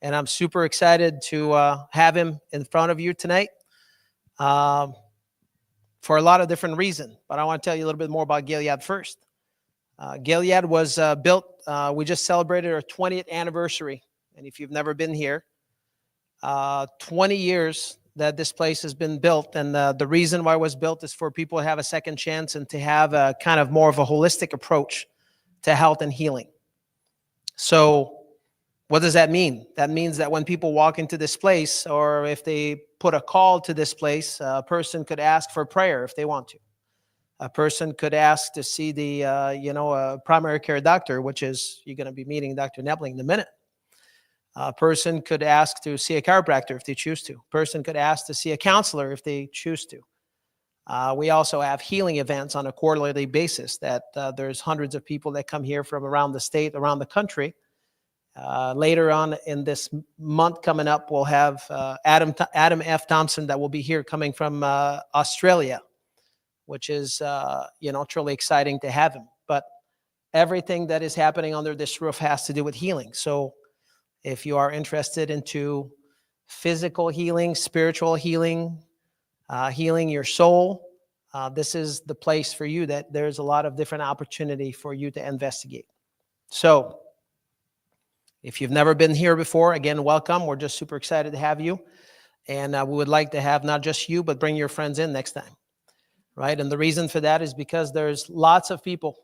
and I'm super excited to have him in front of you tonight for a lot of different reasons. But I want to tell you a little bit more about Gilead first. Gilead was built, we just celebrated our 20th anniversary. And if you've never been here, 20 years that this place has been built. And the reason why it was built is for people to have a second chance and to have a kind of more of a holistic approach to health and healing. So what does that mean? That means that when people walk into this place, or if they put a call to this place, a person could ask for prayer if they want to. A person could ask to see the, primary care doctor, which is, you're going to be meeting Dr. Nebbeling in a minute. A person could ask to see a chiropractor if they choose to. A person could ask to see a counselor if they choose to. We also have healing events on a quarterly basis that there's hundreds of people that come here from around the state, around the country. Later on in this month coming up, we'll have Adam F. Thompson that will be here coming from Australia, which is, truly exciting to have him. But everything that is happening under this roof has to do with healing. So if you are interested into physical healing, spiritual healing, healing your soul, this is the place for you. That there's a lot of different opportunity for you to investigate. So if you've never been here before, again, welcome. We're just super excited to have you. And we would like to have not just you, but bring your friends in next time. Right? And the reason for that is because there's lots of people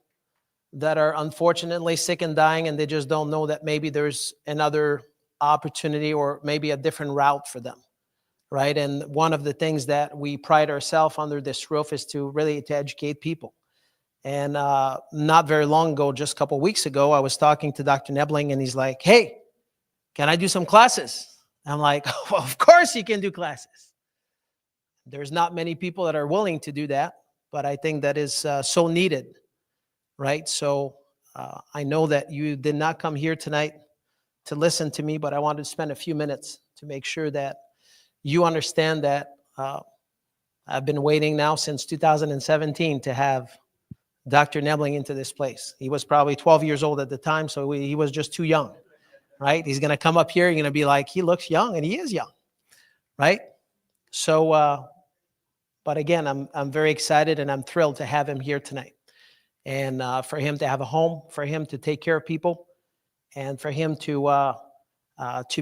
that are unfortunately sick and dying, and they just don't know that maybe there's another opportunity or maybe a different route for them, right? And one of the things that we pride ourselves under this roof is to educate people. And not very long ago, just a couple of weeks ago, I was talking to Dr. Nebbeling, and he's like, hey, can I do some classes? I'm like, well, of course you can do classes. There's not many people that are willing to do that, but I think that is so needed. Right? So I know that you did not come here tonight to listen to me, but I wanted to spend a few minutes to make sure that you understand that I've been waiting now since 2017 to have Dr. Nebbeling into this place. He was probably 12 years old at the time, so he was just too young, right? He's going to come up here, you're going to be like, he looks young, and he is young, right? So, but again, I'm very excited, and I'm thrilled to have him here tonight. And for him to have a home, for him to take care of people, and for him to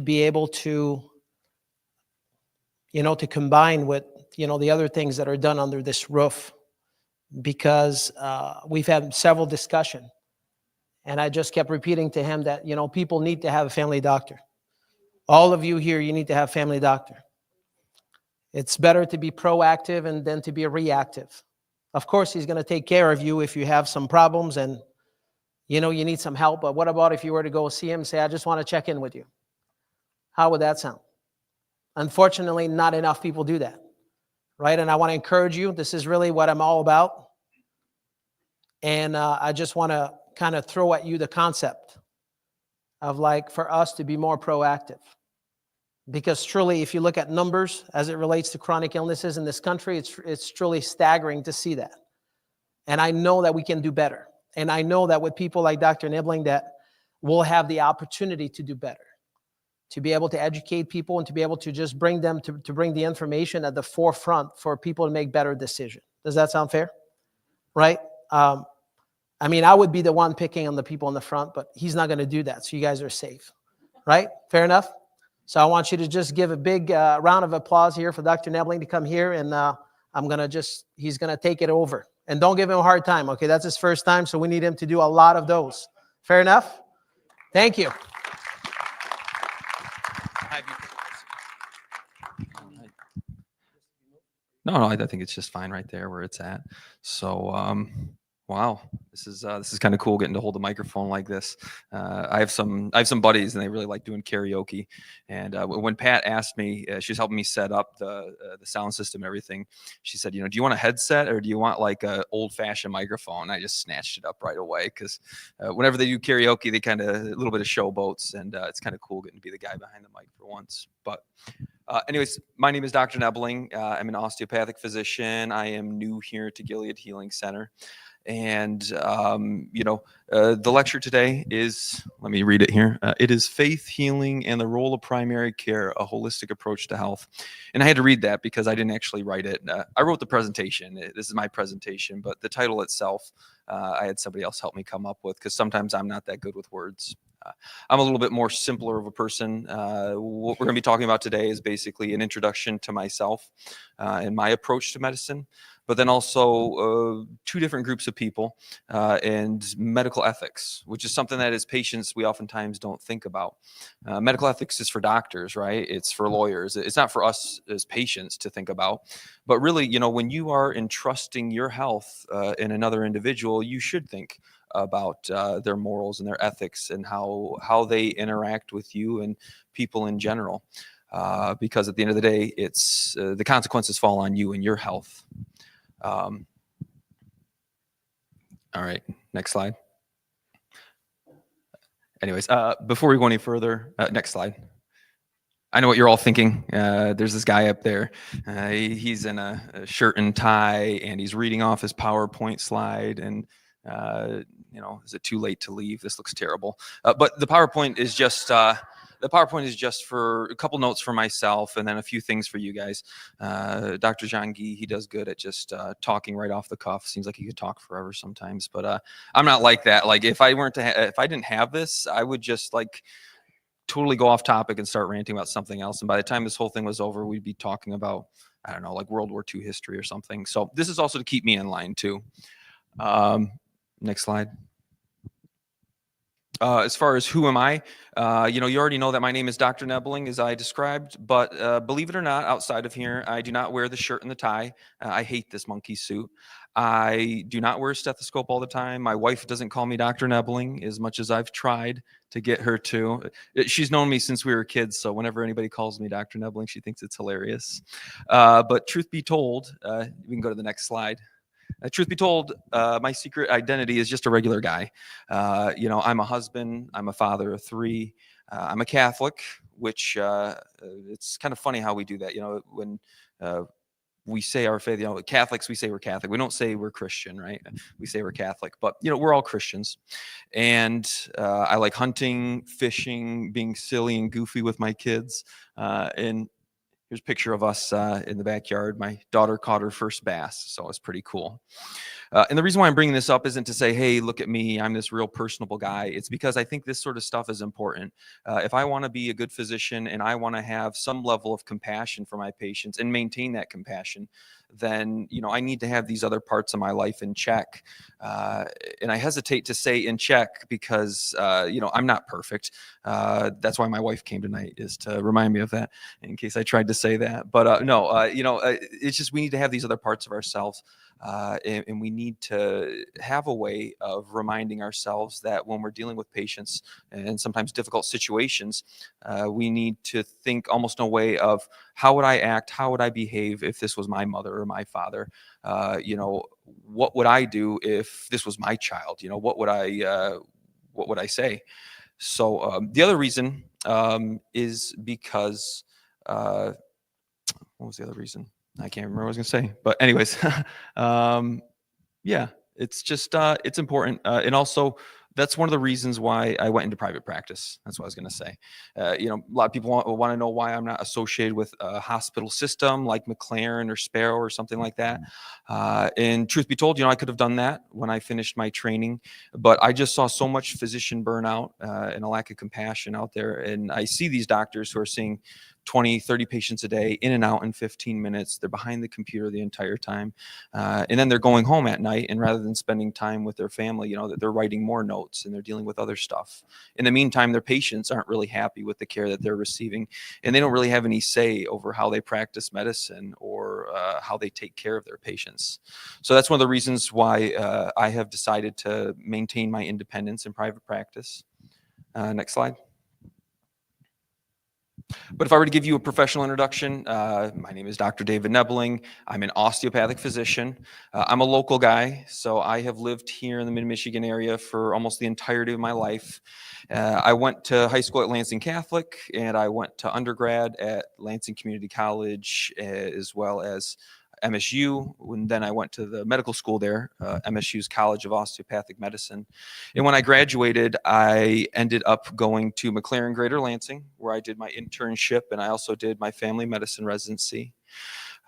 be able to, to combine with, the other things that are done under this roof, because we've had several discussions, and I just kept repeating to him that, people need to have a family doctor. All of you here, you need to have a family doctor. It's better to be proactive and than to be reactive. Of course, he's going to take care of you if you have some problems and, you need some help. But what about if you were to go see him and say, I just want to check in with you? How would that sound? Unfortunately, not enough people do that, right? And I want to encourage you. This is really what I'm all about. And I just want to kind of throw at you the concept of for us to be more proactive. Because truly, if you look at numbers as it relates to chronic illnesses in this country, it's truly staggering to see that. And I know that we can do better. And I know that with people like Dr. Nebbeling, that we'll have the opportunity to do better, to be able to educate people and to be able to just bring them to bring the information at the forefront for people to make better decisions. Does that sound fair? Right? I would be the one picking on the people in the front, but he's not going to do that. So you guys are safe. Right? Fair enough? So I want you to just give a big round of applause here for Dr. Nebbeling to come here, and he's going to take it over. And don't give him a hard time, okay? That's his first time, so we need him to do a lot of those. Fair enough? Thank you. No, I think it's just fine right there where it's at. So, wow, this is kind of cool getting to hold a microphone like this. I have some buddies, and they really like doing karaoke. And when Pat asked me, she was helping me set up the sound system, everything. She said, do you want a headset or do you want like a old fashioned microphone? I just snatched it up right away because whenever they do karaoke, they kind of a little bit of showboats, and it's kind of cool getting to be the guy behind the mic for once. But anyways, my name is Dr. Nebbeling. I'm an osteopathic physician. I am new here to Gilead Healing Center. And, the lecture today is, let me read it here. It is Faith, Healing, and the Role of Primary Care, a Holistic Approach to Health. And I had to read that because I didn't actually write it. I wrote the presentation. This is my presentation, but the title itself, I had somebody else help me come up with, because sometimes I'm not that good with words. I'm a little bit more simpler of a person. What we're going to be talking about today is basically an introduction to myself and my approach to medicine, but then also two different groups of people and medical ethics, which is something that as patients we oftentimes don't think about. Medical ethics is for doctors, right? It's for lawyers. It's not for us as patients to think about. But really, when you are entrusting your health in another individual, you should think about their morals and their ethics and how they interact with you and people in general. Because at the end of the day, it's the consequences fall on you and your health. All right, next slide. Anyways, before we go any further, next slide. I know what you're all thinking. There's this guy up there. He's in a shirt and tie, and he's reading off his PowerPoint slide. And is it too late to leave? This looks terrible. But the PowerPoint is just for a couple notes for myself, and then a few things for you guys. Dr. John Gee, he does good at just talking right off the cuff. Seems like he could talk forever sometimes, but I'm not like that. Like if I didn't have this, I would just totally go off topic and start ranting about something else. And by the time this whole thing was over, we'd be talking about, I don't know, like World War II history or something. So this is also to keep me in line too. Next slide. As far as who am I, you already know that my name is Dr. Nebbeling, as I described, but believe it or not, outside of here, I do not wear the shirt and the tie. I hate this monkey suit. I do not wear a stethoscope all the time. My wife doesn't call me Dr. Nebbeling as much as I've tried to get her to. She's known me since we were kids, so whenever anybody calls me Dr. Nebbeling, she thinks it's hilarious. But truth be told, we can go to the next slide. Truth be told, my secret identity is just a regular guy. I'm a husband. I'm a father of 3. I'm a Catholic, which it's kind of funny how we do that. When we say our faith, Catholics, we say we're Catholic. We don't say we're Christian, right? We say we're Catholic, but we're all Christians. And I like hunting, fishing, being silly and goofy with my kids. And here's a picture of us in the backyard. My daughter caught her first bass, so it's pretty cool. And the reason why I'm bringing this up isn't to say, hey, look at me, I'm this real personable guy. It's because I think this sort of stuff is important. If I want to be a good physician and I want to have some level of compassion for my patients and maintain that compassion, then, I need to have these other parts of my life in check. And I hesitate to say in check because, I'm not perfect. That's why my wife came tonight, is to remind me of that in case I tried to say that. But no, it's just we need to have these other parts of ourselves. And we need to have a way of reminding ourselves that when we're dealing with patients and sometimes difficult situations, we need to think almost in a way of how would I act, how would I behave if this was my mother or my father? What would I do if this was my child? What would I say? So the other reason is because what was the other reason? I can't remember what I was going to say, but anyways, yeah, it's just, it's important. And also that's one of the reasons why I went into private practice. That's what I was going to say. A lot of people want to know why I'm not associated with a hospital system like McLaren or Sparrow or something like that. And truth be told, I could have done that when I finished my training, but I just saw so much physician burnout and a lack of compassion out there. And I see these doctors who are seeing 20, 30 patients a day, in and out in 15 minutes. They're behind the computer the entire time. And then they're going home at night, and rather than spending time with their family, they're writing more notes and they're dealing with other stuff. In the meantime, their patients aren't really happy with the care that they're receiving, and they don't really have any say over how they practice medicine or how they take care of their patients. So that's one of the reasons why I have decided to maintain my independence in private practice. Next slide. But if I were to give you a professional introduction, my name is Dr. David Nebbeling. I'm an osteopathic physician. I'm a local guy, so I have lived here in the Mid-Michigan area for almost the entirety of my life. I went to high school at Lansing Catholic, and I went to undergrad at Lansing Community College, as well as MSU, and then I went to the medical school there, MSU's College of Osteopathic Medicine. And when I graduated, I ended up going to McLaren Greater Lansing, where I did my internship, and I also did my family medicine residency.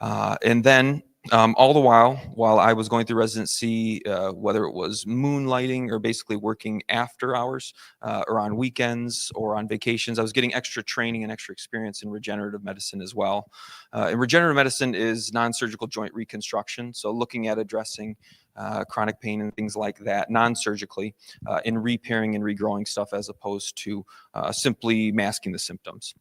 And then all the while I was going through residency, whether it was moonlighting or basically working after hours or on weekends or on vacations, I was getting extra training and extra experience in regenerative medicine as well. And regenerative medicine is non-surgical joint reconstruction. So looking at addressing chronic pain and things like that non-surgically in repairing and regrowing stuff as opposed to simply masking the symptoms.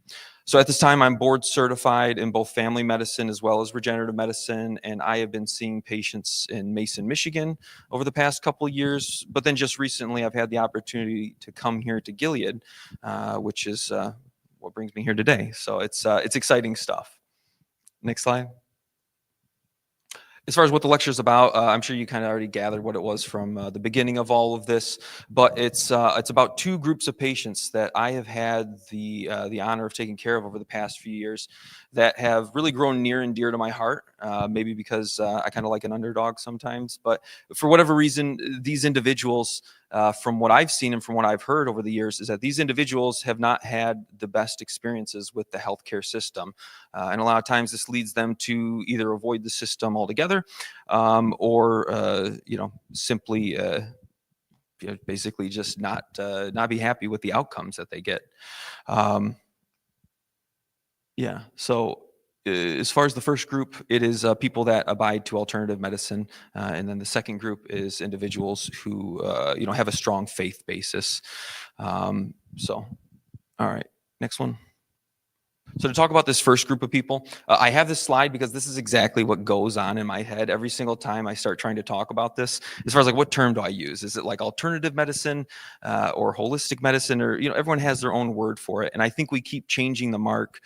So at this time, I'm board certified in both family medicine as well as regenerative medicine, and I have been seeing patients in Mason, Michigan over the past couple of years, but then just recently I've had the opportunity to come here to Gilead, which is what brings me here today. So it's exciting stuff. Next slide. As far as what the lecture is about, I'm sure you kind of already gathered what it was from the beginning of all of this, but it's about two groups of patients that I have had the honor of taking care of over the past few years that have really grown near and dear to my heart, maybe because I kind of like an underdog sometimes, but for whatever reason, these individuals, from what I've seen and from what I've heard over the years, is that these individuals have not had the best experiences with the healthcare system. And a lot of times this leads them to either avoid the system altogether or, simply basically just not be happy with the outcomes that they get. So as far as the first group, it is people that abide to alternative medicine. And then the second group is individuals who, have a strong faith basis. All right, next one. So to talk about this first group of people, I have this slide because this is exactly what goes on in my head every single time I start trying to talk about this. As far as like, what term do I use? Is it like alternative medicine or holistic medicine, or, everyone has their own word for it. And I think we keep changing the mark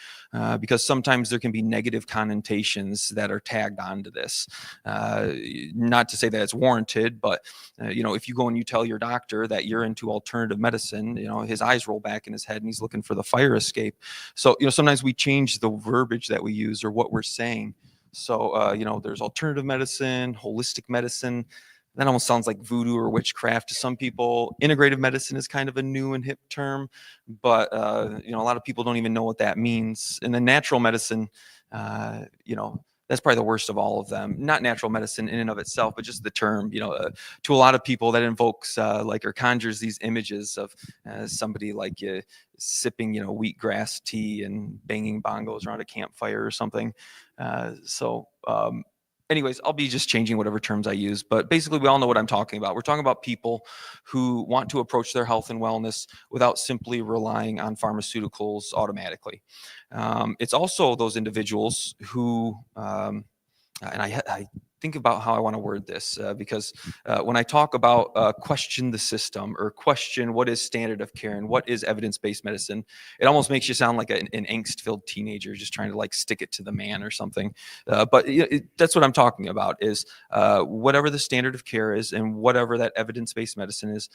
because sometimes there can be negative connotations that are tagged onto this. Not to say that it's warranted, but if you go and you tell your doctor that you're into alternative medicine, his eyes roll back in his head and he's looking for the fire escape. So, sometimes we change the verbiage that we use or what we're saying. So, there's alternative medicine, holistic medicine. That almost sounds like voodoo or witchcraft to some people. Integrative medicine is kind of a new and hip term, but, a lot of people don't even know what that means. And then natural medicine, that's probably the worst of all of them. Not natural medicine in and of itself, but just the term, to a lot of people that invokes or conjures these images of somebody like sipping, wheatgrass tea and banging bongos around a campfire or something. Anyways, I'll be just changing whatever terms I use, but basically we all know what I'm talking about. We're talking about people who want to approach their health and wellness without simply relying on pharmaceuticals automatically. It's also those individuals who, and I think about how I want to word this because when I talk about question the system or question what is standard of care and what is evidence-based medicine, it almost makes you sound like an angst-filled teenager just trying to like stick it to the man or something. But that's what I'm talking about is whatever the standard of care is and whatever that evidence-based medicine is,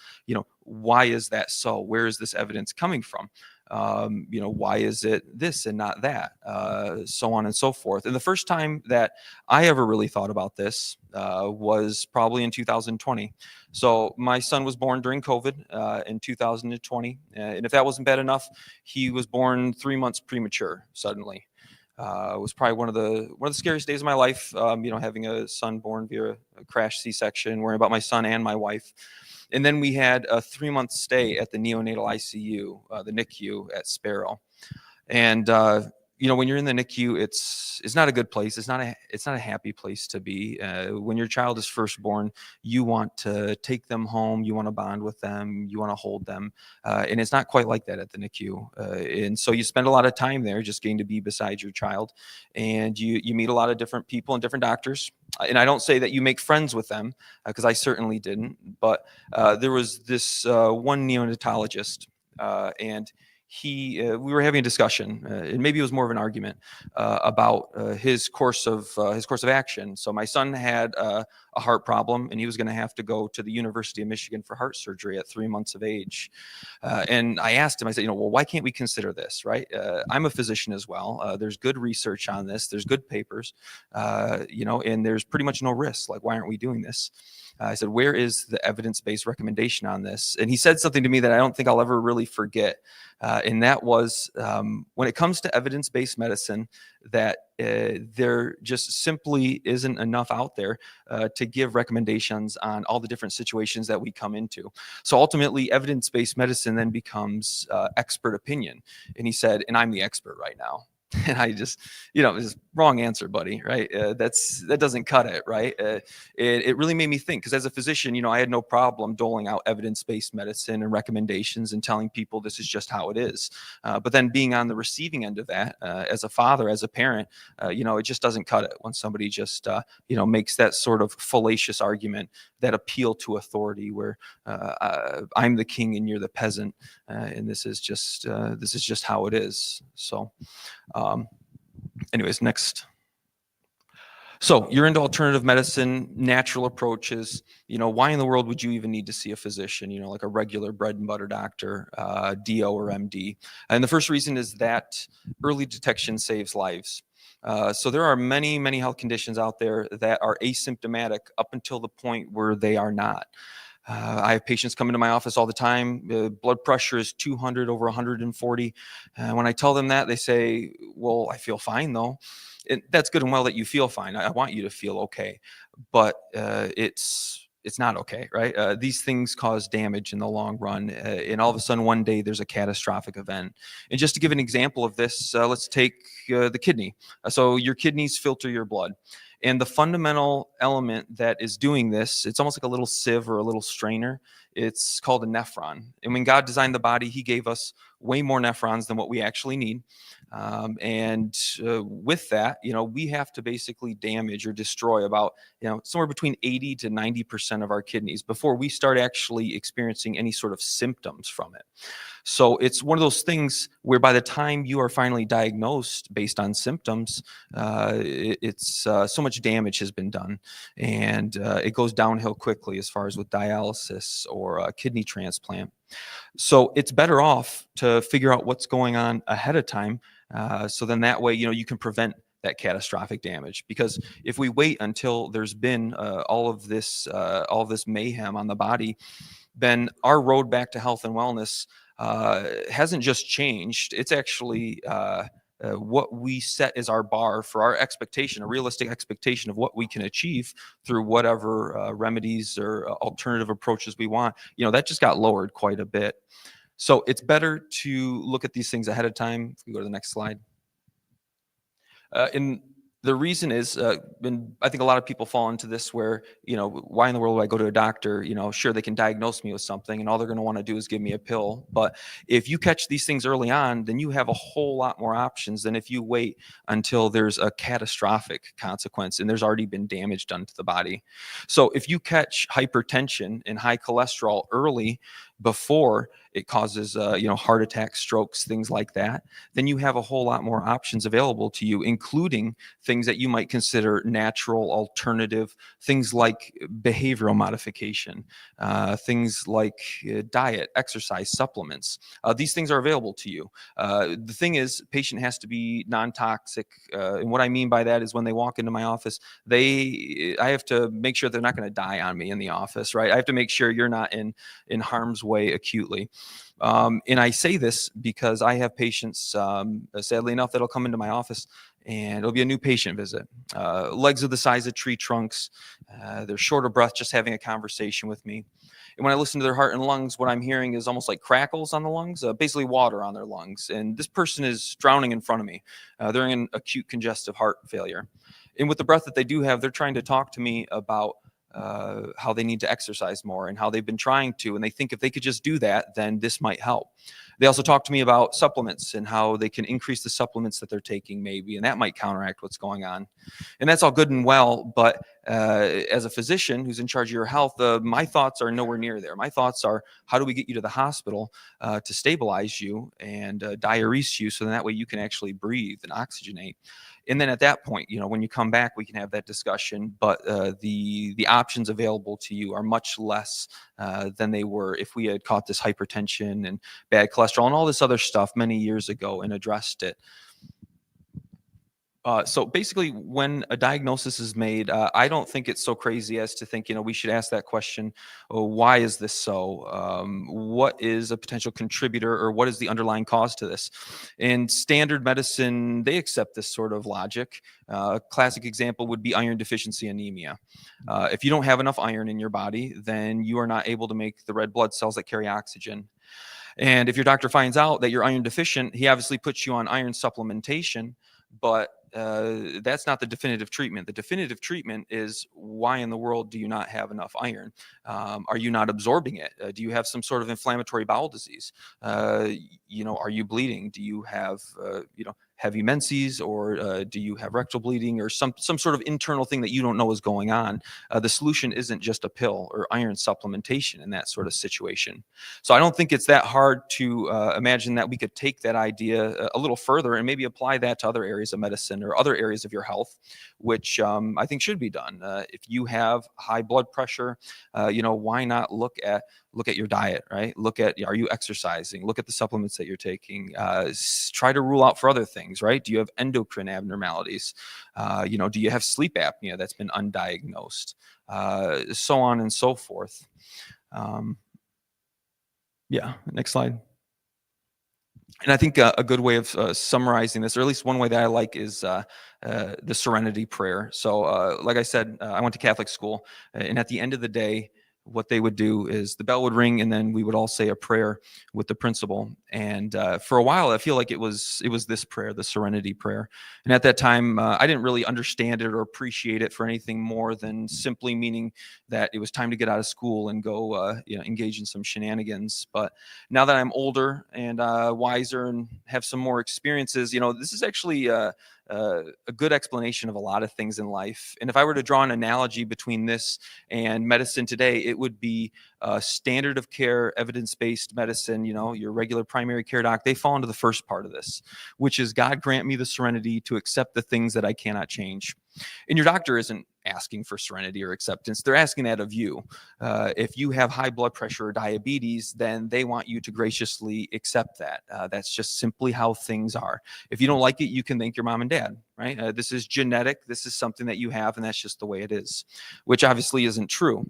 why is that so? Where is this evidence coming from? Why is it this and not that? So on and so forth. And the first time that I ever really thought about this was probably in 2020. So my son was born during COVID in 2020. And if that wasn't bad enough, he was born 3 months premature suddenly. It was probably one of the scariest days of my life, having a son born via a crash C-section, worrying about my son and my wife. And then we had a 3-month stay at the neonatal ICU, the NICU at Sparrow. And when you're in the NICU, it's not a good place. It's not a happy place to be. When your child is first born, you want to take them home. You want to bond with them. You want to hold them. And it's not quite like that at the NICU. And so you spend a lot of time there just getting to be beside your child. And you meet a lot of different people and different doctors. And I don't say that you make friends with them because I certainly didn't. But there was this one neonatologist and we were having a discussion, and maybe it was more of an argument about his course of action. So my son had a heart problem, and he was going to have to go to the University of Michigan for heart surgery at 3 months of age. And I asked him, I said, well, why can't we consider this, right? I'm a physician as well. There's good research on this. There's good papers, and there's pretty much no risk. Like, why aren't we doing this? I said, where is the evidence-based recommendation on this? And he said something to me that I don't think I'll ever really forget. And that was, when it comes to evidence-based medicine, that there just simply isn't enough out there to give recommendations on all the different situations that we come into. So ultimately, evidence-based medicine then becomes expert opinion. And he said, and I'm the expert right now. And I just, it's wrong answer, buddy, right? That doesn't cut it, right? It really made me think, because as a physician, I had no problem doling out evidence-based medicine and recommendations and telling people this is just how it is. But then being on the receiving end of that, as a father, as a parent, it just doesn't cut it when somebody just, makes that sort of fallacious argument, that appeal to authority, where I'm the king and you're the peasant, and this is just how it is. So. Anyways, next. So you're into alternative medicine, natural approaches. Why in the world would you even need to see a physician, like a regular bread and butter doctor, DO or MD? And the first reason is that early detection saves lives. So there are many, many health conditions out there that are asymptomatic up until the point where they are not. I have patients come into my office all the time. Blood pressure is 200 over 140. When I tell them that, they say, well, I feel fine though. That's good and well that you feel fine. I want you to feel okay, but it's not okay, right? These things cause damage in the long run. And all of a sudden, one day there's a catastrophic event. And just to give an example of this, let's take the kidney. So your kidneys filter your blood. And the fundamental element that is doing this, it's almost like a little sieve or a little strainer. It's called a nephron. And when God designed the body, he gave us way more nephrons than what we actually need. With that, we have to basically damage or destroy about, somewhere between 80 to 90% of our kidneys before we start actually experiencing any sort of symptoms from it. So it's one of those things where by the time you are finally diagnosed based on symptoms, so much damage has been done, and it goes downhill quickly as far as with dialysis or a kidney transplant. So it's better off to figure out what's going on ahead of time. So then that way, you can prevent that catastrophic damage. Because if we wait until there's been all of this mayhem on the body, then our road back to health and wellness hasn't just changed. It's actually what we set as our bar for our expectation, a realistic expectation of what we can achieve through whatever remedies or alternative approaches we want. That just got lowered quite a bit. So it's better to look at these things ahead of time. If we go to the next slide. And the reason is, and I think a lot of people fall into this where, why in the world would I go to a doctor? Sure, they can diagnose me with something and all they're going to want to do is give me a pill. But if you catch these things early on, then you have a whole lot more options than if you wait until there's a catastrophic consequence and there's already been damage done to the body. So if you catch hypertension and high cholesterol early, before it causes, heart attacks, strokes, things like that, then you have a whole lot more options available to you, including things that you might consider natural, alternative, things like behavioral modification, things like diet, exercise, supplements. These things are available to you. The thing is, patient has to be non-toxic. And what I mean by that is when they walk into my office, I have to make sure they're not going to die on me in the office, right? I have to make sure you're not in harm's way acutely. And I say this because I have patients, sadly enough, that'll come into my office and it'll be a new patient visit. Legs are the size of tree trunks. They're short of breath just having a conversation with me. And when I listen to their heart and lungs, what I'm hearing is almost like crackles on the lungs, basically water on their lungs. And this person is drowning in front of me. They're in acute congestive heart failure. And with the breath that they do have, they're trying to talk to me about how they need to exercise more and how they've been trying to. And they think if they could just do that, then this might help. They also talk to me about supplements and how they can increase the supplements that they're taking maybe, and that might counteract what's going on. And that's all good and well, but as a physician who's in charge of your health, my thoughts are nowhere near there. My thoughts are, how do we get you to the hospital to stabilize you and diurese you so that way you can actually breathe and oxygenate? And then at that point, when you come back, we can have that discussion. But the options available to you are much less than they were if we had caught this hypertension and bad cholesterol and all this other stuff many years ago and addressed it. So basically, when a diagnosis is made, I don't think it's so crazy as to think, we should ask that question, oh, why is this so? What is a potential contributor, or what is the underlying cause to this? In standard medicine, they accept this sort of logic. A classic example would be iron deficiency anemia. If you don't have enough iron in your body, then you are not able to make the red blood cells that carry oxygen. And if your doctor finds out that you're iron deficient, he obviously puts you on iron supplementation, but that's not the definitive treatment. The definitive treatment is, why in the world do you not have enough iron? Are you not absorbing it? Do you have some sort of inflammatory bowel disease? Are you bleeding? Do you have, heavy menses, or do you have rectal bleeding, or some sort of internal thing that you don't know is going on? The solution isn't just a pill or iron supplementation in that sort of situation. So I don't think it's that hard to imagine that we could take that idea a little further and maybe apply that to other areas of medicine or other areas of your health, which I think should be done. If you have high blood pressure, why not look at your diet, right? Look at, are you exercising? Look at the supplements that you're taking. Try to rule out for other things, right? Do you have endocrine abnormalities? Do you have sleep apnea that's been undiagnosed? So on and so forth. Yeah, next slide. And I think a good way of summarizing this, or at least one way that I like, is the Serenity Prayer. So like I said, I went to Catholic school, and at the end of the day, what they would do is the bell would ring, and then we would all say a prayer with the principal. And for a while, I feel like it was this prayer, the Serenity Prayer. And at that time, I didn't really understand it or appreciate it for anything more than simply meaning that it was time to get out of school and go, engage in some shenanigans. But now that I'm older and wiser and have some more experiences, this is actually a good explanation of a lot of things in life. And if I were to draw an analogy between this and medicine today, it would be standard of care, evidence-based medicine. Your regular primary care doc, they fall into the first part of this, which is, God grant me the serenity to accept the things that I cannot change. And your doctor isn't asking for serenity or acceptance. They're asking that of you. If you have high blood pressure or diabetes, then they want you to graciously accept that. That's just simply how things are. If you don't like it, you can thank your mom and dad, right? This is genetic. This is something that you have, and that's just the way it is, which obviously isn't true.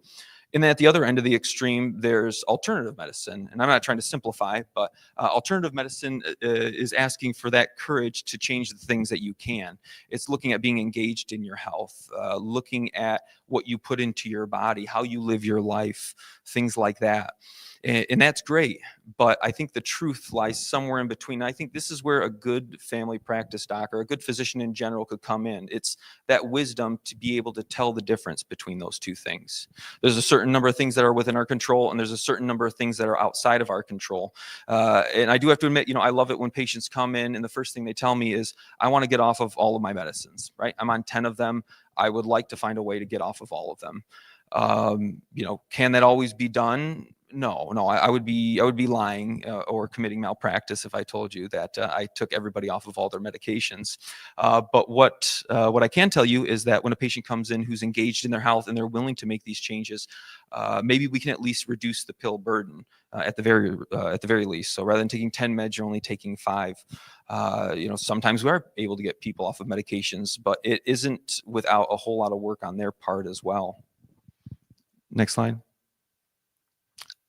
And then at the other end of the extreme, there's alternative medicine. And I'm not trying to simplify, but alternative medicine is asking for that courage to change the things that you can. It's looking at being engaged in your health, looking at what you put into your body, how you live your life, things like that. And that's great. But I think the truth lies somewhere in between. I think this is where a good family practice doc or a good physician in general could come in. It's that wisdom to be able to tell the difference between those two things. There's a certain number of things that are within our control, and there's a certain number of things that are outside of our control. And I do have to admit, I love it when patients come in and the first thing they tell me is, I want to get off of all of my medicines, right? I'm on 10 of them. I would like to find a way to get off of all of them. Can that always be done? No, I would be lying or committing malpractice if I told you that I took everybody off of all their medications. But what I can tell you is that when a patient comes in who's engaged in their health and they're willing to make these changes, maybe we can at least reduce the pill burden at the very least. So rather than taking 10 meds, you're only taking 5. Sometimes we are able to get people off of medications, but it isn't without a whole lot of work on their part as well. Next slide.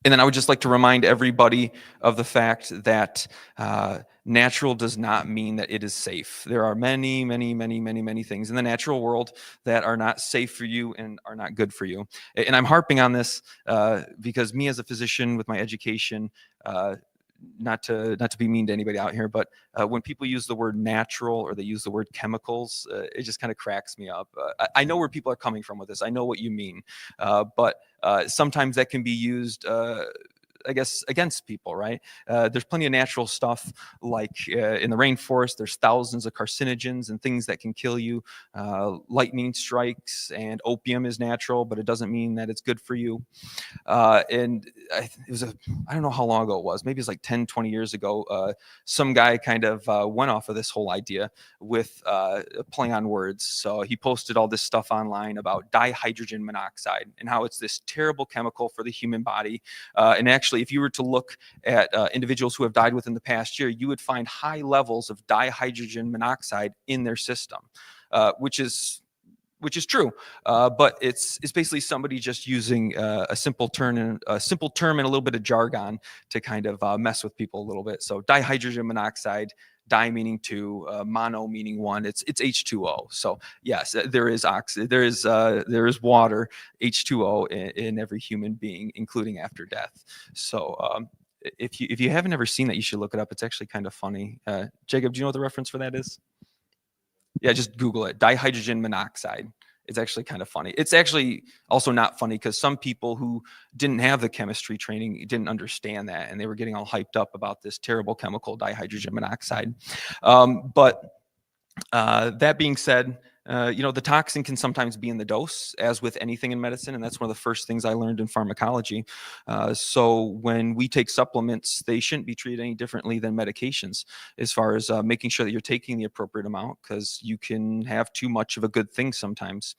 And then I would just like to remind everybody of the fact that natural does not mean that it is safe. There are many, many, many, many, many things in the natural world that are not safe for you and are not good for you. And I'm harping on this because me as a physician with my education, not to be mean to anybody out here, but when people use the word natural or they use the word chemicals, it just kind of cracks me up. I know where people are coming from with this. I know what you mean, but sometimes that can be used I guess, against people, right? There's plenty of natural stuff, like in the rainforest, there's thousands of carcinogens and things that can kill you. Lightning strikes, and opium is natural, but it doesn't mean that it's good for you. And I don't know how long ago it was, maybe it's like 10, 20 years ago. Some guy kind of went off of this whole idea with playing on words. So he posted all this stuff online about dihydrogen monoxide and how it's this terrible chemical for the human body. And actually, if you were to look at individuals who have died within the past year, you would find high levels of dihydrogen monoxide in their system, which is true, but it's basically somebody just using a simple term and a little bit of jargon to kind of mess with people a little bit. So dihydrogen monoxide, di meaning two, mono meaning one. It's H2O. So yes, there is water, H2O in every human being, including after death. So if you haven't ever seen that, you should look it up. It's actually kind of funny. Jacob, do you know what the reference for that is? Yeah, just Google it. Dihydrogen monoxide. It's actually kind of funny. It's actually also not funny because some people who didn't have the chemistry training didn't understand that, and they were getting all hyped up about this terrible chemical, dihydrogen monoxide. But that being said, the toxin can sometimes be in the dose, as with anything in medicine, and that's one of the first things I learned in pharmacology. So when we take supplements, they shouldn't be treated any differently than medications, as far as making sure that you're taking the appropriate amount, because you can have too much of a good thing sometimes.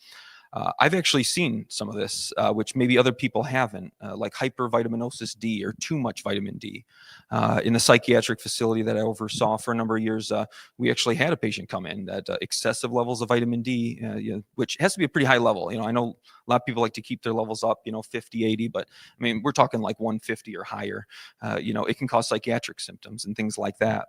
I've actually seen some of this, which maybe other people haven't, like hypervitaminosis D, or too much vitamin D. In the psychiatric facility that I oversaw for a number of years, we actually had a patient come in that excessive levels of vitamin D, which has to be a pretty high level. I know a lot of people like to keep their levels up, 50, 80, but I mean, we're talking like 150 or higher. It can cause psychiatric symptoms and things like that.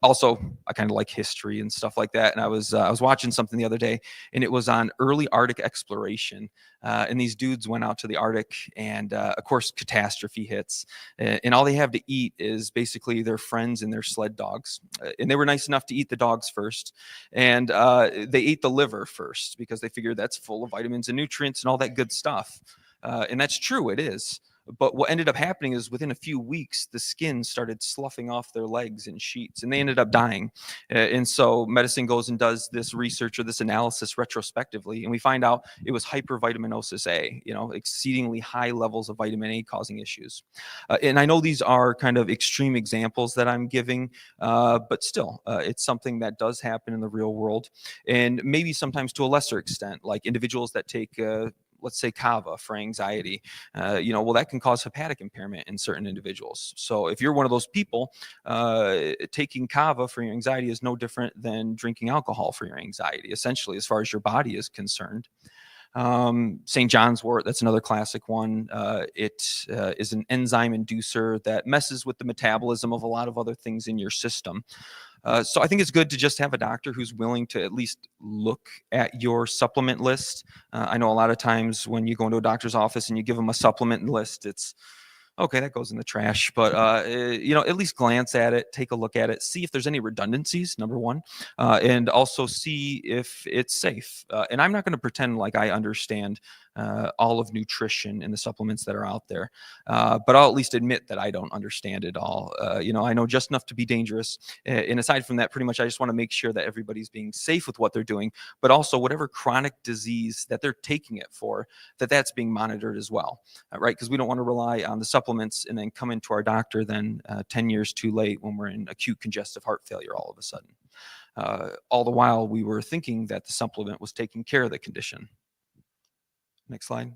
Also, I kind of like history and stuff like that. And I was watching something the other day, and it was on early Arctic exploration. And these dudes went out to the Arctic, and of course, catastrophe hits. And all they have to eat is basically their friends and their sled dogs. And they were nice enough to eat the dogs first. And they ate the liver first because they figured that's full of vitamins and nutrients and all that good stuff. And that's true, it is. But what ended up happening is within a few weeks, the skin started sloughing off their legs in sheets, and they ended up dying. And so medicine goes and does this research or this analysis retrospectively, and we find out it was hypervitaminosis A, exceedingly high levels of vitamin A causing issues. And I know these are kind of extreme examples that I'm giving, but still, it's something that does happen in the real world, and maybe sometimes to a lesser extent, like individuals that take let's say kava for anxiety, that can cause hepatic impairment in certain individuals. So if you're one of those people, taking kava for your anxiety is no different than drinking alcohol for your anxiety, essentially, as far as your body is concerned. St. John's wort, that's another classic one. It is an enzyme inducer that messes with the metabolism of a lot of other things in your system. So I think it's good to just have a doctor who's willing to at least look at your supplement list. I know a lot of times when you go into a doctor's office and you give them a supplement list, it's okay, that goes in the trash. But at least glance at it, take a look at it, see if there's any redundancies, number one, and also see if it's safe. And I'm not going to pretend like I understand all of nutrition and the supplements that are out there, but I'll at least admit that I don't understand it all. I know just enough to be dangerous. And aside from that, pretty much, I just want to make sure that everybody's being safe with what they're doing, but also whatever chronic disease that they're taking it for, that's being monitored as well, right? Because we don't want to rely on the supplements and then come into our doctor then 10 years too late when we're in acute congestive heart failure all of a sudden. All the while we were thinking that the supplement was taking care of the condition. Next slide.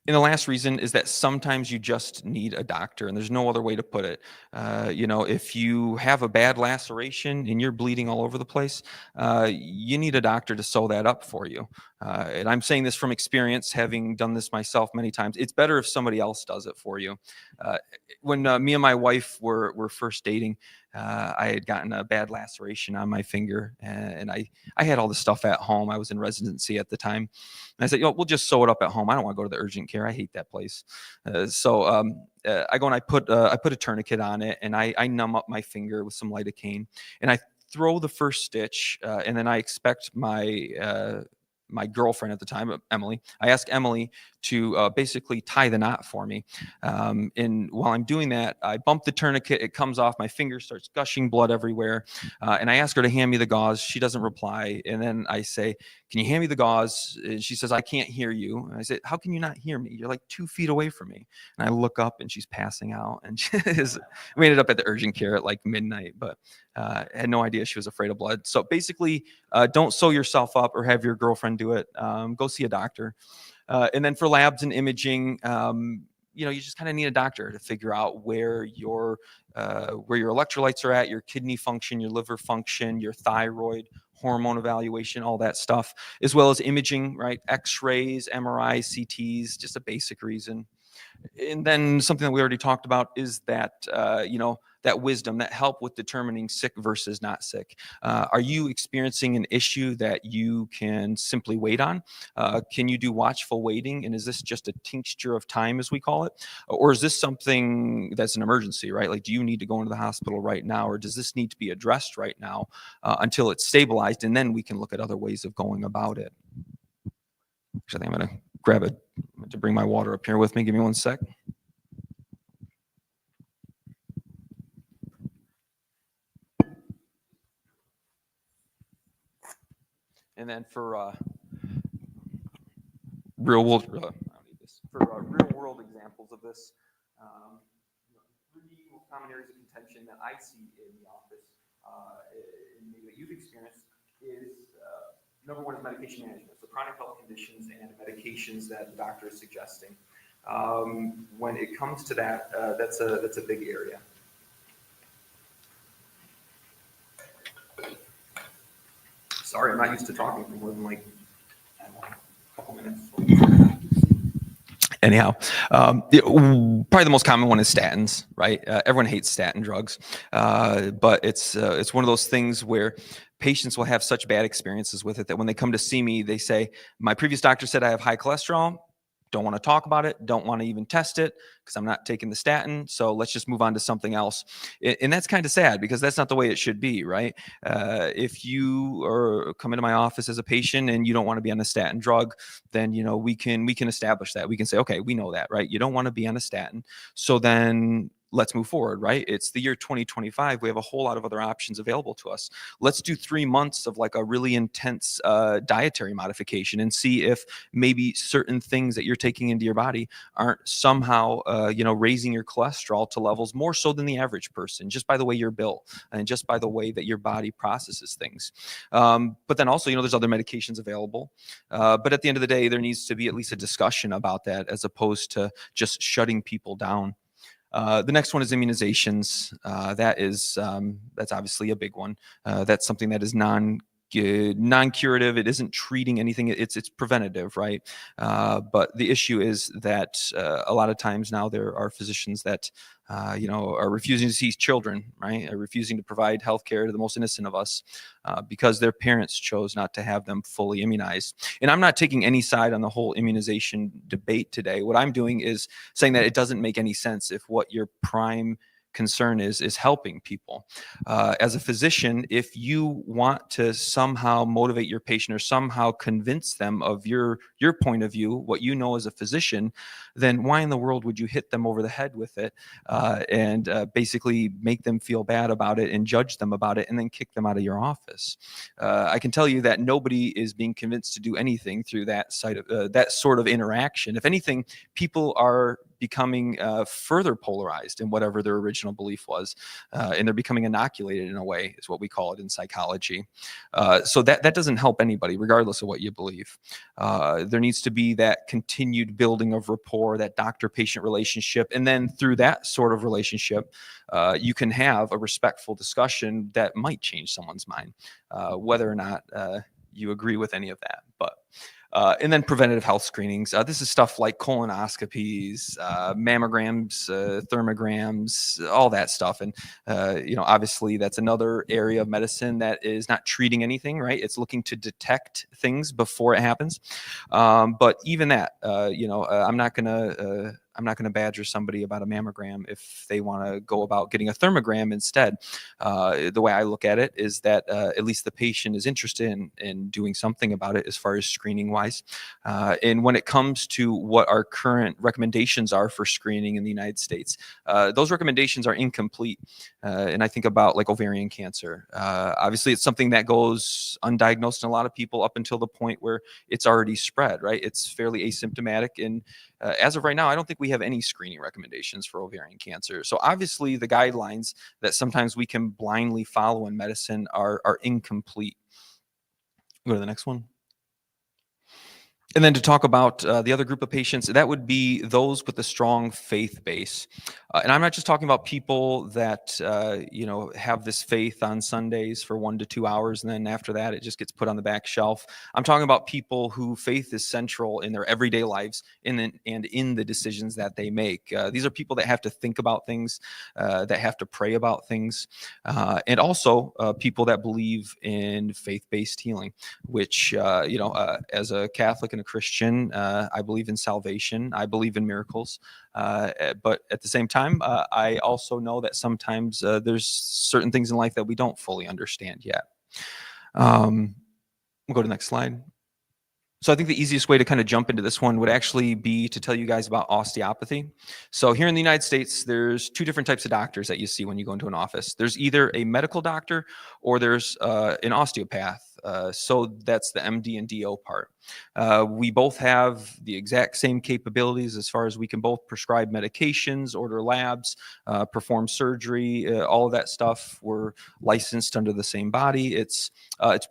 And the last reason is that sometimes you just need a doctor, and there's no other way to put it. If you have a bad laceration and you're bleeding all over the place, you need a doctor to sew that up for you. And I'm saying this from experience, having done this myself many times. It's better if somebody else does it for you. When me and my wife were first dating, I had gotten a bad laceration on my finger, and I had all this stuff at home. I was in residency at the time. And I said, we'll just sew it up at home. I don't want to go to the urgent care. I hate that place. So I go and I put a tourniquet on it, and I numb up my finger with some lidocaine, and I throw the first stitch, and then I expect my my girlfriend at the time, Emily. I asked Emily to basically tie the knot for me. And while I'm doing that, I bump the tourniquet. It comes off. My finger starts gushing blood everywhere. And I ask her to hand me the gauze. She doesn't reply. And then I say, "Can you hand me the gauze?" And she says, "I can't hear you." And I said, "How can you not hear me? You're like 2 feet away from me." And I look up and she's passing out. And we ended up at the urgent care at like midnight, but had no idea she was afraid of blood. So basically, don't sew yourself up or have your girlfriend do it. Go see a doctor. And then for labs and imaging, you just kind of need a doctor to figure out where your electrolytes are at, your kidney function, your liver function, your thyroid, hormone evaluation, all that stuff, as well as imaging, right? X-rays, MRIs, CTs, just a basic reason. And then something that we already talked about is that, that wisdom, that help with determining sick versus not sick. Are you experiencing an issue that you can simply wait on? Can you do watchful waiting? And is this just a tincture of time, as we call it? Or is this something that's an emergency, right? Like, do you need to go into the hospital right now? Or does this need to be addressed right now until it's stabilized? And then we can look at other ways of going about it. Actually, I'm going to grab it to bring my water up here with me. Give me 1 sec. And then for real world examples of this, 3 most common areas of contention that I see in the office, and maybe that you've experienced, is number one is medication management. So chronic health conditions and medications that the doctor is suggesting. When it comes to that, that's a big area. Sorry, I'm not used to talking for more than like a couple minutes. Anyhow, probably the most common one is statins, right? Everyone hates statin drugs, but it's one of those things where patients will have such bad experiences with it that when they come to see me, they say, "My previous doctor said I have high cholesterol. Don't want to talk about it. Don't want to even test it because I'm not taking the statin. So let's just move on to something else." And that's kind of sad because that's not the way it should be, right? If you are come into my office as a patient and you don't want to be on a statin drug, then we can establish that. We can say, okay, we know that, right? You don't want to be on a statin. So then let's move forward, right? It's the year 2025. We have a whole lot of other options available to us. Let's do 3 months of like a really intense dietary modification and see if maybe certain things that you're taking into your body aren't somehow, raising your cholesterol to levels more so than the average person, just by the way you're built and just by the way that your body processes things. But then also, there's other medications available. But at the end of the day, there needs to be at least a discussion about that as opposed to just shutting people down. The next one is immunizations. That's obviously a big one. That's something that is non-curative. It isn't treating anything. It's preventative, right? But the issue is that a lot of times now there are physicians that are refusing to see children, right? Are refusing to provide healthcare to the most innocent of us because their parents chose not to have them fully immunized. And I'm not taking any side on the whole immunization debate today. What I'm doing is saying that it doesn't make any sense if what your prime concern is helping people. As a physician, if you want to somehow motivate your patient or somehow convince them of your point of view, what you know as a physician, then why in the world would you hit them over the head with it and basically make them feel bad about it and judge them about it and then kick them out of your office? I can tell you that nobody is being convinced to do anything through that sort of interaction. If anything, people are becoming further polarized in whatever their original belief was, and they're becoming inoculated in a way, is what we call it in psychology. So that doesn't help anybody, regardless of what you believe. There needs to be that continued building of rapport, that doctor-patient relationship, and then through that sort of relationship, you can have a respectful discussion that might change someone's mind, whether or not you agree with any of that. But and then preventative health screenings. This is stuff like colonoscopies, mammograms, thermograms, all that stuff. And, obviously that's another area of medicine that is not treating anything, right? It's looking to detect things before it happens. But even that, I'm not going to I'm not going to badger somebody about a mammogram if they want to go about getting a thermogram instead. The way I look at it is that at least the patient is interested in doing something about it as far as screening wise. And when it comes to what our current recommendations are for screening in the United States, those recommendations are incomplete. And I think about like ovarian cancer. Obviously, it's something that goes undiagnosed in a lot of people up until the point where it's already spread, right? It's fairly asymptomatic. And as of right now, I don't think we have any screening recommendations for ovarian cancer. So obviously, the guidelines that sometimes we can blindly follow in medicine are incomplete. Go to the next one. And then to talk about the other group of patients, that would be those with a strong faith base. And I'm not just talking about people that, have this faith on Sundays for 1 to 2 hours, and then after that, it just gets put on the back shelf. I'm talking about people who faith is central in their everyday lives and in the decisions that they make. These are people that have to think about things, that have to pray about things, and also people that believe in faith-based healing, which, as a Catholic and a Christian, I believe in salvation. I believe in miracles. But at the same time, I also know that sometimes there's certain things in life that we don't fully understand yet. We'll go to the next slide. So I think the easiest way to kind of jump into this one would actually be to tell you guys about osteopathy. So here in the United States, there's 2 different types of doctors that you see when you go into an office. There's either a medical doctor or there's an osteopath. So that's the MD and DO part. We both have the exact same capabilities as far as we can both prescribe medications, order labs, perform surgery, all of that stuff. We're licensed under the same body. It's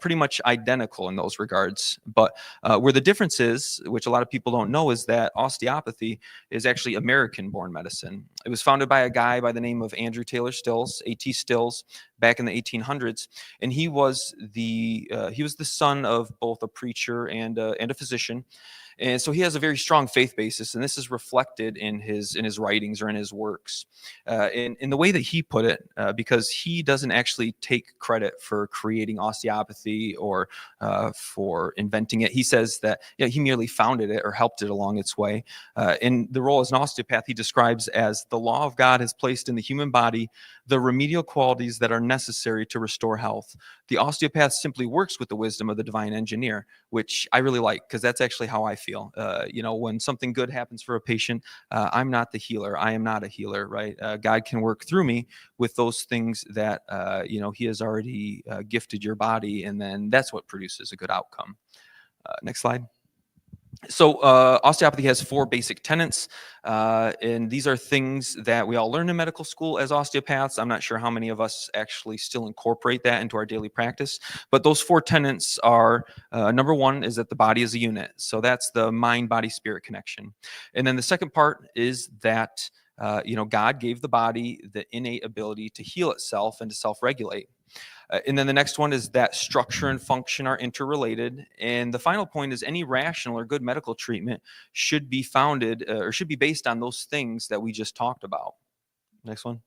pretty much identical in those regards. But where the difference is, which a lot of people don't know, is that osteopathy is actually American-born medicine. It was founded by a guy by the name of Andrew Taylor Stills, A.T. Stills, back in the 1800s, and he was the son of both a preacher and a physician. And so he has a very strong faith basis, and this is reflected in his writings or in his works. In the way that he put it, because he doesn't actually take credit for creating osteopathy or for inventing it. He says that he merely founded it or helped it along its way. In the role as an osteopath, he describes as the law of God has placed in the human body the remedial qualities that are necessary to restore health. The osteopath simply works with the wisdom of the divine engineer, which I really like because that's actually how I feel. When something good happens for a patient, I'm not the healer. I am not a healer, right? God can work through me with those things that, he has already gifted your body, and then that's what produces a good outcome. Next slide. So osteopathy has 4 basic tenets, and these are things that we all learn in medical school as osteopaths. I'm not sure how many of us actually still incorporate that into our daily practice, but those 4 tenets are, number 1 is that the body is a unit. So that's the mind, body, spirit connection. And then the second part is that, God gave the body the innate ability to heal itself and to self-regulate. And then the next one is that structure and function are interrelated. And the final point is any rational or good medical treatment should be founded or should be based on those things that we just talked about. Next one.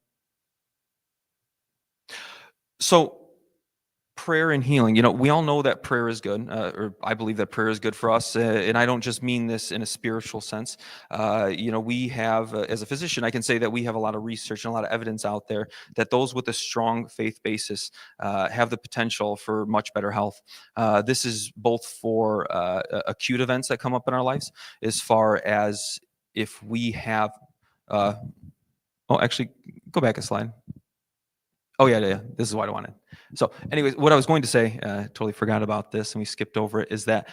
So prayer and healing. We all know that prayer is good, or I believe that prayer is good for us. And I don't just mean this in a spiritual sense. We have, as a physician, I can say that we have a lot of research and a lot of evidence out there that those with a strong faith basis have the potential for much better health. This is both for acute events that come up in our lives, as far as if we have, actually, go back a slide. Oh, yeah. This is what I wanted. So anyways, what I was going to say, totally forgot about this and we skipped over it, is that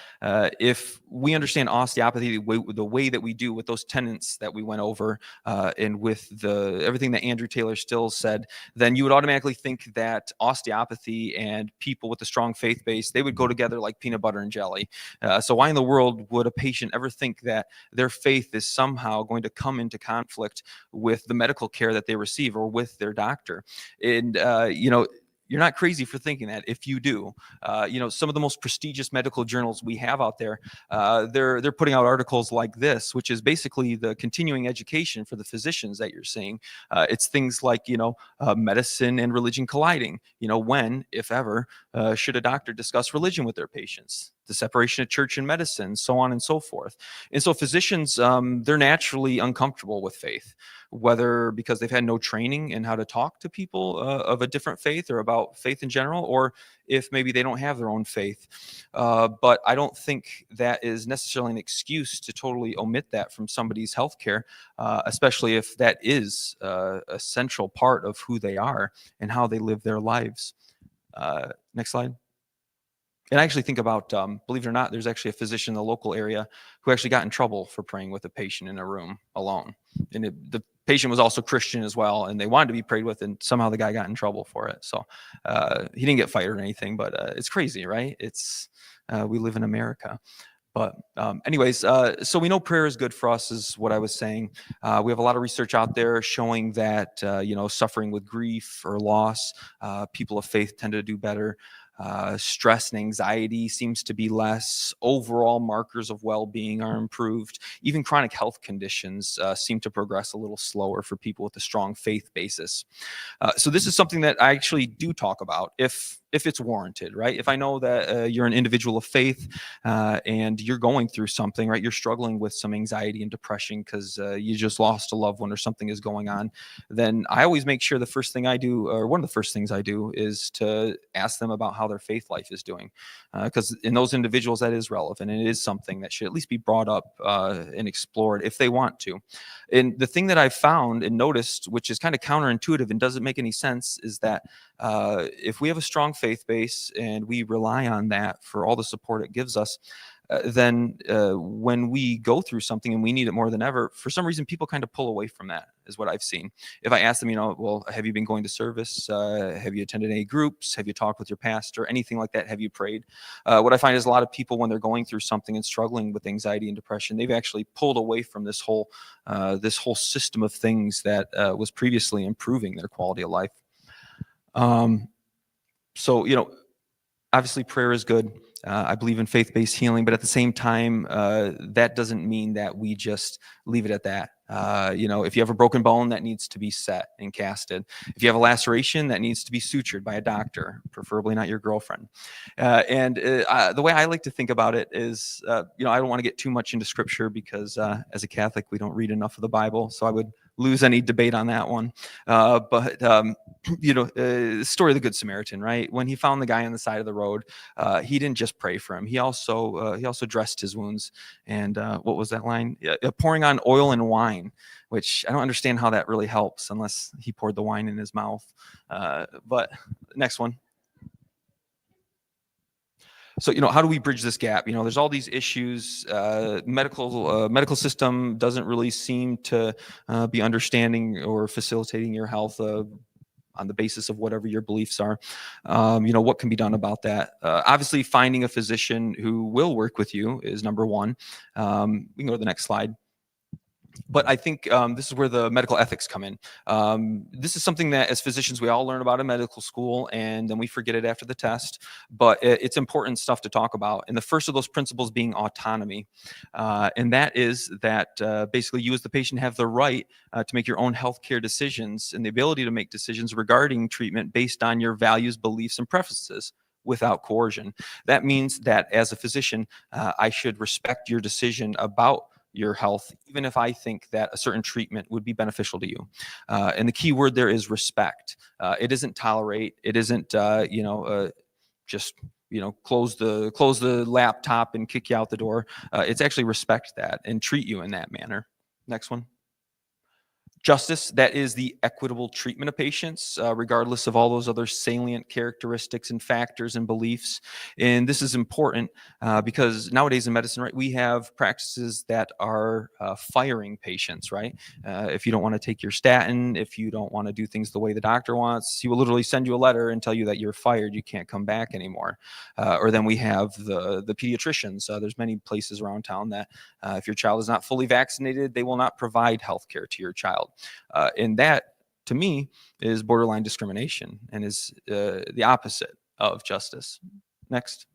if we understand osteopathy the way that we do with those tenets that we went over and with everything that Andrew Taylor Stills said, then you would automatically think that osteopathy and people with a strong faith base, they would go together like peanut butter and jelly. So why in the world would a patient ever think that their faith is somehow going to come into conflict with the medical care that they receive or with their doctor? And, you're not crazy for thinking that if you do. Some of the most prestigious medical journals we have out there, they're putting out articles like this, which is basically the continuing education for the physicians that you're seeing. It's things like, medicine and religion colliding. When, if ever, should a doctor discuss religion with their patients? The separation of church and medicine, so on and so forth. And so physicians, they're naturally uncomfortable with faith, whether because they've had no training in how to talk to people of a different faith or about faith in general, or if maybe they don't have their own faith. But I don't think that is necessarily an excuse to totally omit that from somebody's healthcare, especially if that is a central part of who they are and how they live their lives. Next slide. And I actually think about, believe it or not, there's actually a physician in the local area who actually got in trouble for praying with a patient in a room alone. And the patient was also Christian as well, and they wanted to be prayed with, and somehow the guy got in trouble for it. So he didn't get fired or anything, but it's crazy, right? We live in America. But anyways, so we know prayer is good for us, is what I was saying. We have a lot of research out there showing that, suffering with grief or loss, people of faith tend to do better. Stress and anxiety seems to be less. Overall markers of well-being are improved. Even chronic health conditions seem to progress a little slower for people with a strong faith basis. So this is something that I actually do talk about if it's warranted, right? If I know that you're an individual of faith and you're going through something, right? You're struggling with some anxiety and depression because you just lost a loved one or something is going on, then I always make sure the first thing I do, or one of the first things I do, is to ask them about how their faith life is doing. Because in those individuals, that is relevant, and it is something that should at least be brought up and explored if they want to. And the thing that I've found and noticed, which is kind of counterintuitive and doesn't make any sense, is that if we have a strong faith base and we rely on that for all the support it gives us, then when we go through something and we need it more than ever, for some reason, people kind of pull away from that, is what I've seen. If I ask them, well, have you been going to service? Have you attended any groups? Have you talked with your pastor? Anything like that? Have you prayed? What I find is a lot of people, when they're going through something and struggling with anxiety and depression, they've actually pulled away from this whole system of things that was previously improving their quality of life. So, obviously prayer is good. I believe in faith-based healing, but at the same time, that doesn't mean that we just leave it at that. If you have a broken bone, that needs to be set and casted. If you have a laceration, that needs to be sutured by a doctor, preferably not your girlfriend. The way I like to think about it is, I don't want to get too much into scripture because as a Catholic, we don't read enough of the Bible, so I would lose any debate on that one. The story of the Good Samaritan, right? When he found the guy on the side of the road, he didn't just pray for him. He also dressed his wounds. And what was that line? Pouring on oil and wine, which I don't understand how that really helps unless he poured the wine in his mouth. But next one. So, how do we bridge this gap? There's all these issues. Medical system doesn't really seem to be understanding or facilitating your health on the basis of whatever your beliefs are. What can be done about that? Obviously, finding a physician who will work with you is number one. We can go to the next slide. But I think this is where the medical ethics come in. This is something that as physicians, we all learn about in medical school, and then we forget it after the test. But it's important stuff to talk about. And the first of those principles being autonomy. And that is that basically you as the patient have the right to make your own healthcare decisions and the ability to make decisions regarding treatment based on your values, beliefs, and preferences without coercion. That means that as a physician, I should respect your decision about your health, even if I think that a certain treatment would be beneficial to you. And the key word there is respect. It isn't tolerate. It isn't, just close the laptop and kick you out the door. It's actually respect that and treat you in that manner. Next one. Justice, that is the equitable treatment of patients, regardless of all those other salient characteristics and factors and beliefs. And this is important because nowadays in medicine, right, we have practices that are firing patients, right? If you don't want to take your statin, if you don't want to do things the way the doctor wants, he will literally send you a letter and tell you that you're fired, you can't come back anymore. Or then we have the pediatricians. There's many places around town that if your child is not fully vaccinated, they will not provide health care to your child. And that to me, is borderline discrimination and is the opposite of justice. Next.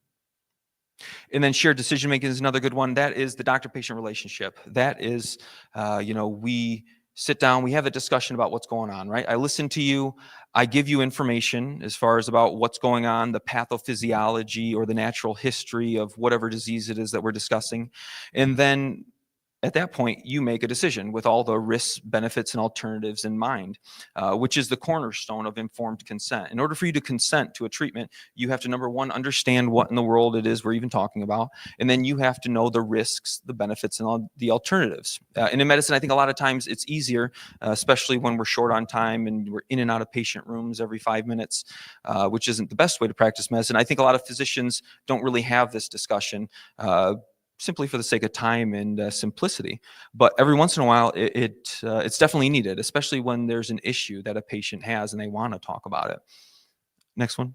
And then shared decision making is another good one. That is the doctor-patient relationship. That is, we sit down, we have a discussion about what's going on, right? I listen to you, I give you information as far as about what's going on, the pathophysiology or the natural history of whatever disease it is that we're discussing. And then at that point, you make a decision with all the risks, benefits, and alternatives in mind, which is the cornerstone of informed consent. In order for you to consent to a treatment, you have to, number one, understand what in the world it is we're even talking about, and then you have to know the risks, the benefits, and all the alternatives. And in medicine, I think a lot of times it's easier, especially when we're short on time and we're in and out of patient rooms every 5 minutes, which isn't the best way to practice medicine. I think a lot of physicians don't really have this discussion, simply for the sake of time and simplicity. But every once in a while, it's definitely needed, especially when there's an issue that a patient has and they want to talk about it. Next one.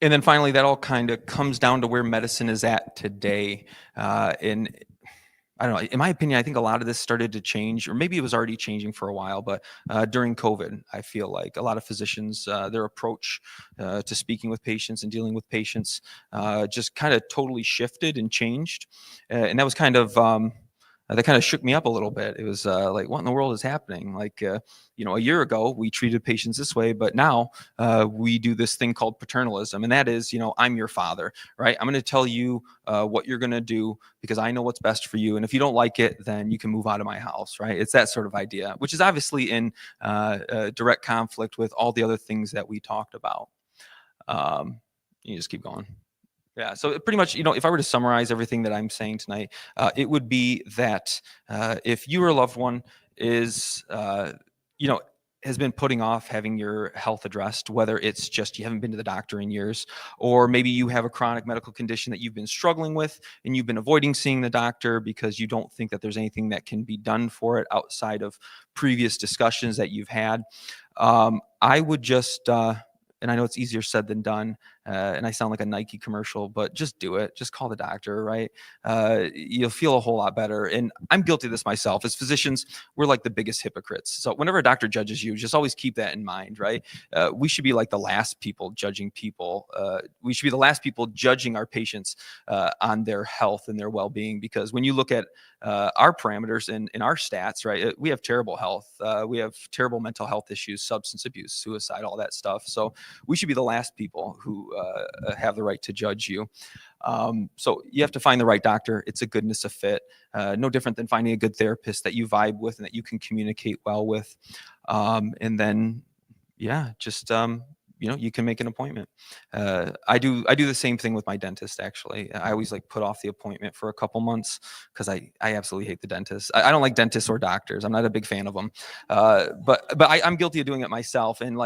And then finally, that all kind of comes down to where medicine is at today. And I don't know, in my opinion, I think a lot of this started to change, or maybe it was already changing for a while, but during COVID, I feel like a lot of physicians, their approach to speaking with patients and dealing with patients just kind of totally shifted and changed. And that was kind of, that kind of shook me up a little bit. It was like, what in the world is happening? Like, a year ago, we treated patients this way, but now we do this thing called paternalism. And that is, I'm your father, right? I'm going to tell you what you're going to do because I know what's best for you. And if you don't like it, then you can move out of my house, right? It's that sort of idea, which is obviously in direct conflict with all the other things that we talked about. You just keep going. Yeah, so pretty much, if I were to summarize everything that I'm saying tonight, it would be that if you or a loved one is, has been putting off having your health addressed, whether it's just you haven't been to the doctor in years, or maybe you have a chronic medical condition that you've been struggling with and you've been avoiding seeing the doctor because you don't think that there's anything that can be done for it outside of previous discussions that you've had, I would just... and I know it's easier said than done, and I sound like a Nike commercial, but just do it. Just call the doctor, right? You'll feel a whole lot better. And I'm guilty of this myself. As physicians, we're like the biggest hypocrites. So whenever a doctor judges you, just always keep that in mind, right? We should be like the last people judging people. We should be the last people judging our patients on their health and their well-being, because when you look at our parameters and our stats, right, we have terrible health. We have terrible mental health issues, substance abuse, suicide, all that stuff. So we should be the last people who have the right to judge you. So you have to find the right doctor. It's a goodness of fit. No different than finding a good therapist that you vibe with and that you can communicate well with. And then, just you can make an appointment. I do the same thing with my dentist. Actually, I always put off the appointment for a couple months because I absolutely hate the dentist. I don't like dentists or doctors. I'm not a big fan of them. But I'm guilty of doing it myself. And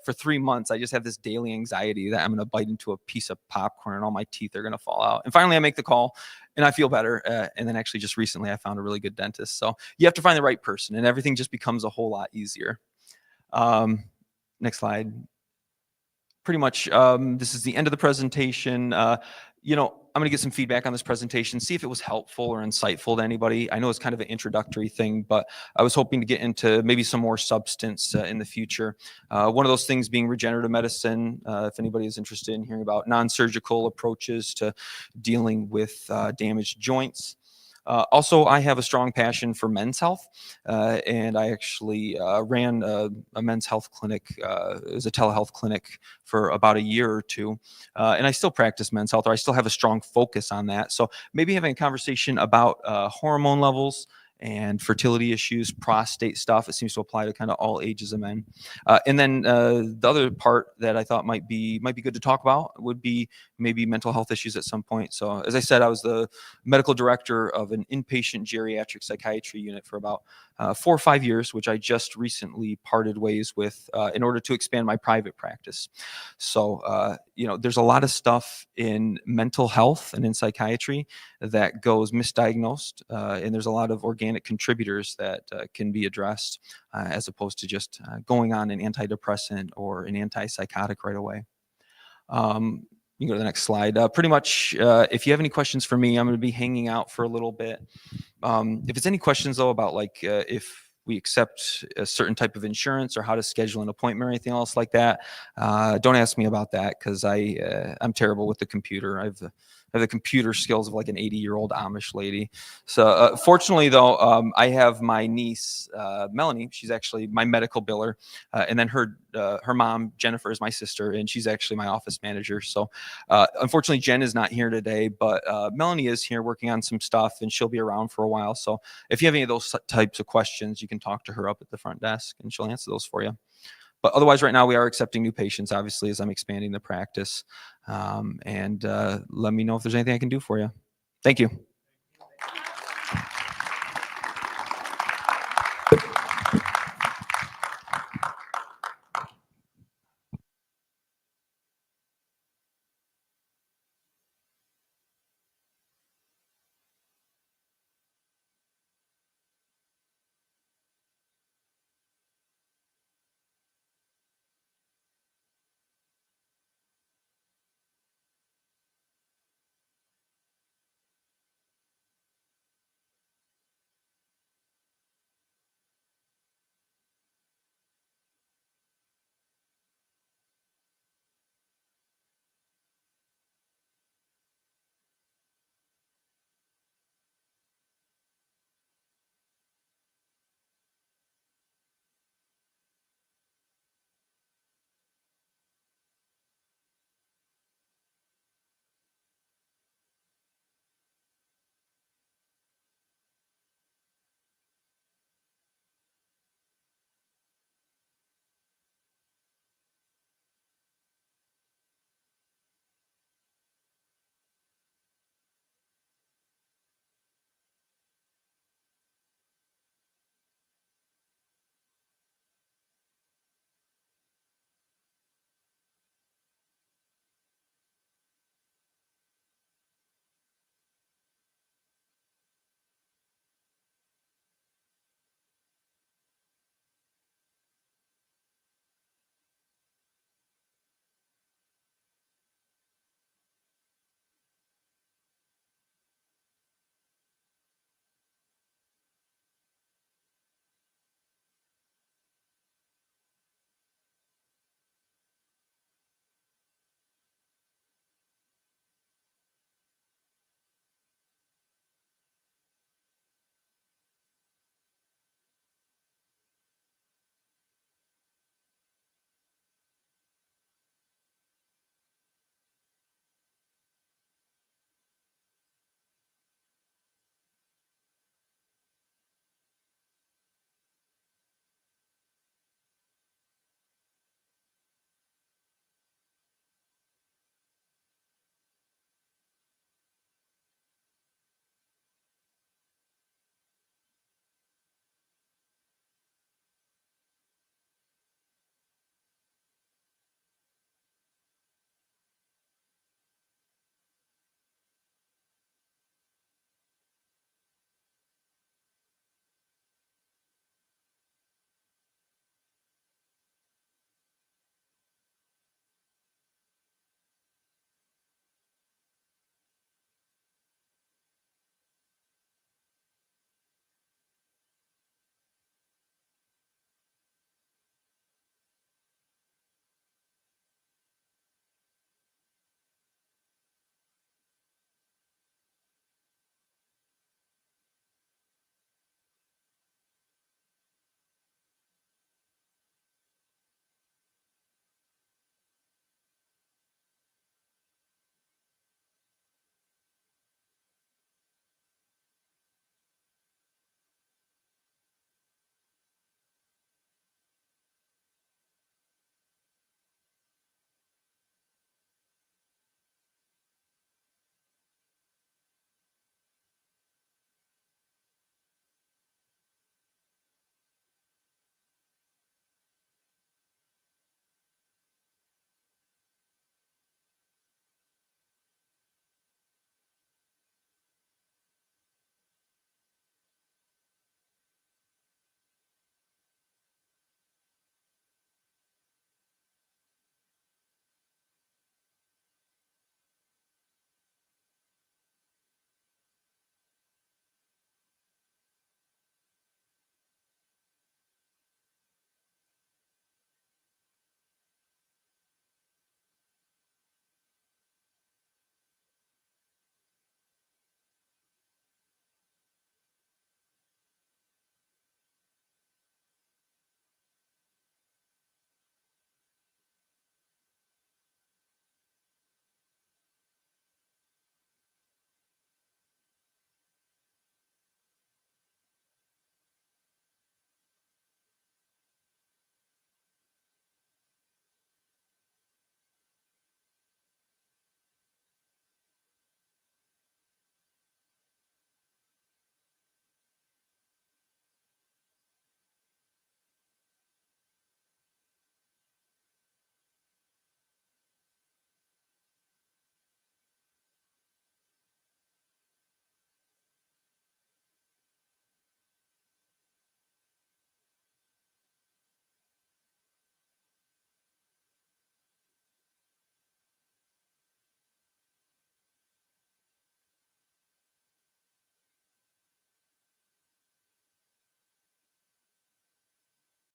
for 3 months, I just have this daily anxiety that I'm going to bite into a piece of popcorn and all my teeth are going to fall out. And finally, I make the call and I feel better. And then actually just recently, I found a really good dentist. So you have to find the right person and everything just becomes a whole lot easier. Next slide. Pretty much, this is the end of the presentation. I'm going to get some feedback on this presentation, see if it was helpful or insightful to anybody. I know it's kind of an introductory thing, but I was hoping to get into maybe some more substance in the future. One of those things being regenerative medicine, if anybody is interested in hearing about non-surgical approaches to dealing with damaged joints. Also, I have a strong passion for men's health, and I actually ran a men's health clinic. It was a telehealth clinic for about a year or two, and I still practice men's health, or I still have a strong focus on that. So maybe having a conversation about hormone levels and fertility issues, prostate stuff. It seems to apply to kind of all ages of men. And then the other part that I thought might be good to talk about would be maybe mental health issues at some point. So as I said, I was the medical director of an inpatient geriatric psychiatry unit for about 4 or 5 years, which I just recently parted ways with in order to expand my private practice. So, there's a lot of stuff in mental health and in psychiatry that goes misdiagnosed, and there's a lot of organic contributors that can be addressed as opposed to just going on an antidepressant or an antipsychotic right away. You can go to the next slide. Pretty much, if you have any questions for me, I'm going to be hanging out for a little bit. If it's any questions, though, about if we accept a certain type of insurance or how to schedule an appointment or anything else like that, don't ask me about that because I'm terrible with the computer. I have the computer skills of like an 80-year-old Amish lady. So fortunately, though, I have my niece, Melanie. She's actually my medical biller. And then her mom, Jennifer, is my sister, and she's actually my office manager. So unfortunately, Jen is not here today, but Melanie is here working on some stuff, and she'll be around for a while. So if you have any of those types of questions, you can talk to her up at the front desk, and she'll answer those for you. But otherwise, right now, we are accepting new patients, obviously, as I'm expanding the practice. And let me know if there's anything I can do for you. Thank you.